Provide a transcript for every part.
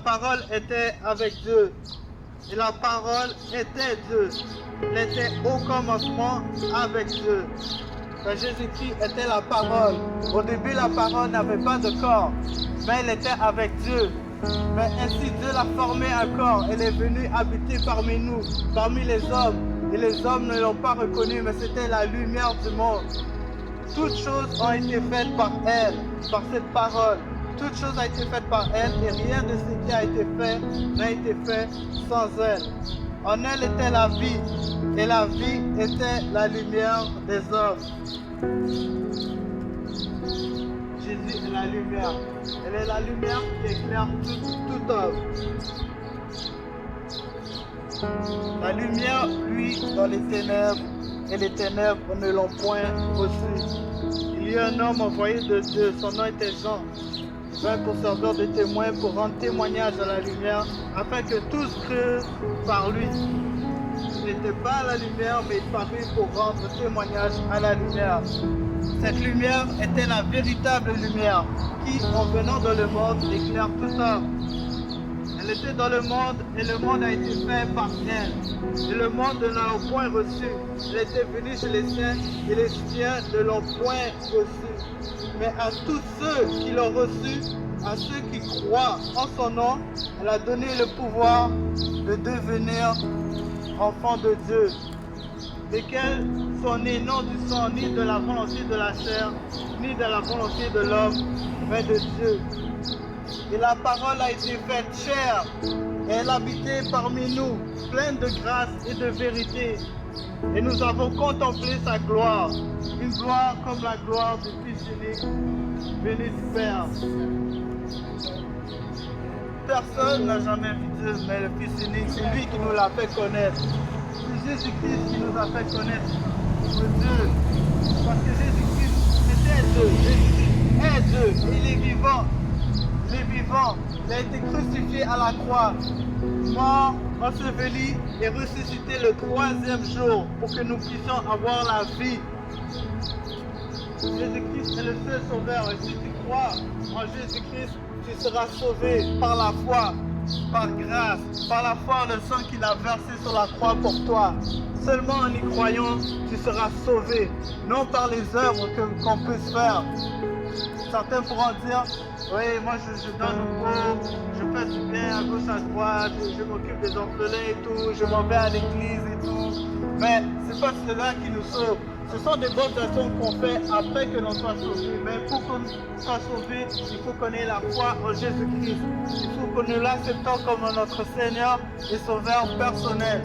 parole était avec Dieu. Et la parole était Dieu. Il était au commencement avec Dieu. Jésus-Christ était la parole. Au début, la parole n'avait pas de corps, mais elle était avec Dieu. Mais ainsi, Dieu l'a formé un corps. Elle est venue habiter parmi nous, parmi les hommes. Et les hommes ne l'ont pas reconnue, mais c'était la lumière du monde. Toutes choses ont été faites par elle, par cette parole. Toutes choses ont été faites par elle et rien de ce qui a été fait n'a été fait sans elle. En elle était la vie et la vie était la lumière des hommes. Jésus est la lumière. Elle est la lumière qui éclaire tout homme. La lumière, lui, dans les ténèbres, et les ténèbres ne l'ont point reçu. Il y a un homme envoyé de Dieu, son nom était Jean. Il vint pour servir de témoin, pour rendre témoignage à la lumière, afin que tous crurent par lui. Il n'était pas à la lumière, mais il parut pour rendre témoignage à la lumière. Cette lumière était la véritable lumière, qui, en venant dans le monde, éclaire tout homme. Elle était dans le monde et le monde a été fait par elle. Et le monde ne l'a point reçue. Elle était venue chez les siens et les siens ne l'ont point reçue. Mais à tous ceux qui l'ont reçue, à ceux qui croient en son nom, elle a donné le pouvoir de devenir enfants de Dieu, lesquels sont nés non du sang, ni de la volonté de la chair, ni de la volonté de l'homme, mais de Dieu. Et la parole a été faite chair, et elle habitait parmi nous, pleine de grâce et de vérité. Et nous avons contemplé sa gloire, une gloire comme la gloire du Fils unique, venu du Père. Personne n'a jamais vu Dieu, mais le Fils unique, c'est lui qui nous l'a fait connaître. C'est Jésus-Christ qui nous a fait connaître Dieu. Parce que Jésus-Christ était Dieu, Jésus-Christ est Dieu, et il est vivant. Il est vivant, il a été crucifié à la croix, mort, enseveli et ressuscité le 3e jour pour que nous puissions avoir la vie. Jésus-Christ est le seul sauveur et si tu crois en Jésus-Christ, tu seras sauvé par la foi, par grâce, par la foi en le sang qu'il a versé sur la croix pour toi. Seulement en y croyant, tu seras sauvé, non par les œuvres qu'on puisse faire. Certains pourront dire, oui, moi je donne au pauvre, je fais du bien à gauche, à droite, je m'occupe des orphelins et tout, je m'en vais à l'église et tout. Mais ce n'est pas cela qui nous sauve. Ce sont des bonnes actions qu'on fait après que l'on soit sauvé. Mais pour qu'on soit sauvé, il faut qu'on ait la foi en Jésus-Christ. Il faut que nous l'acceptons comme notre Seigneur et Sauveur personnel.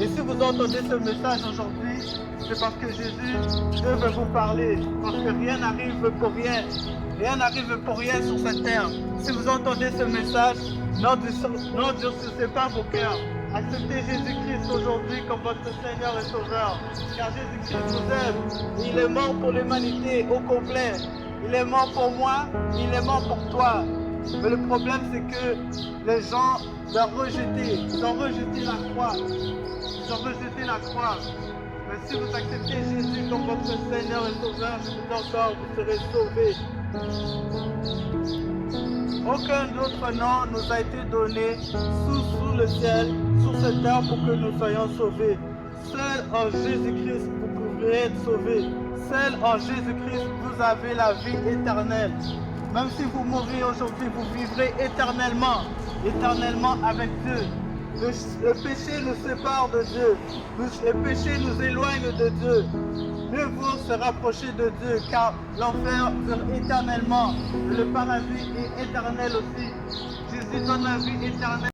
Et si vous entendez ce message aujourd'hui, c'est parce que Jésus veut vous parler. Parce que rien n'arrive pour rien. Rien n'arrive pour rien sur cette terre. Si vous entendez ce message, n'endurcissez pas vos cœurs. Acceptez Jésus-Christ aujourd'hui comme votre Seigneur et Sauveur. Car Jésus-Christ vous aime. Il est mort pour l'humanité au complet. Il est mort pour moi, il est mort pour toi. Mais le problème, c'est que les gens l'ont rejeté. Ils ont rejeté la croix. Ils ont rejeté la croix. Mais si vous acceptez Jésus comme votre Seigneur et Sauveur, je vous dis encore, vous serez sauvés. Aucun autre nom nous a été donné sous le ciel, sur cette terre pour que nous soyons sauvés. Seul en Jésus-Christ, vous pouvez être sauvés. Seul en Jésus-Christ, vous avez la vie éternelle. Même si vous mourrez aujourd'hui, vous vivrez éternellement, éternellement avec Dieu. Le péché nous sépare de Dieu. Le péché nous éloigne de Dieu. Mieux vaut se rapprocher de Dieu, car l'enfer dure éternellement. Le paradis est éternel aussi. Jésus donne la vie éternelle.